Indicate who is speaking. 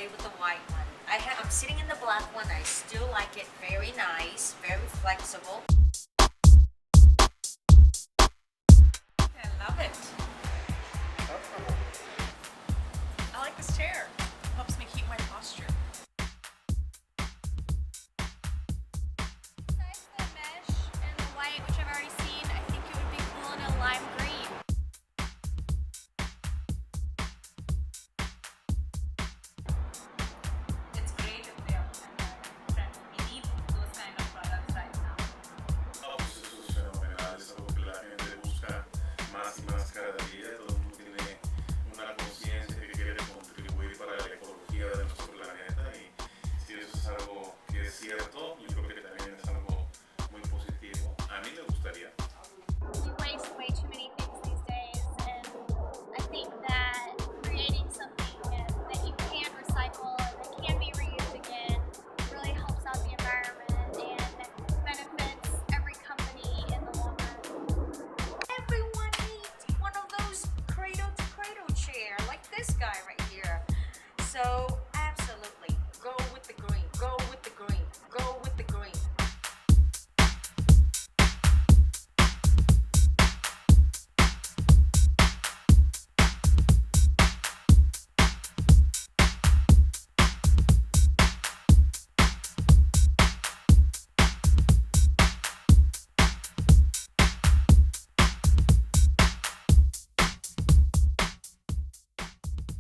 Speaker 1: stay with the white one. I'm sitting in the black one. I still like it. Very nice, very flexible.
Speaker 2: I love it. I like this chair. Helps me keep my posture.
Speaker 3: Besides the mesh and the white, which I've already seen, I think it would be cool in a lime green.
Speaker 2: It's great if they are trend. We need those kind of products right now.
Speaker 4: No, pues eso es fenomenal, es algo que la gente busca más y más cada día. Todo el mundo tiene una conciencia que quiere contribuir para la ecología de nuestro planeta y si eso es algo que es cierto, yo creo que también es algo muy positivo. A mí me gustaría.
Speaker 3: We waste way too many things these days, and I think that creating something that you can recycle and that can be reused again really helps out the environment and benefits every company in the long run.
Speaker 1: Everyone needs one of those cradle to cradle chair, like this guy right here. So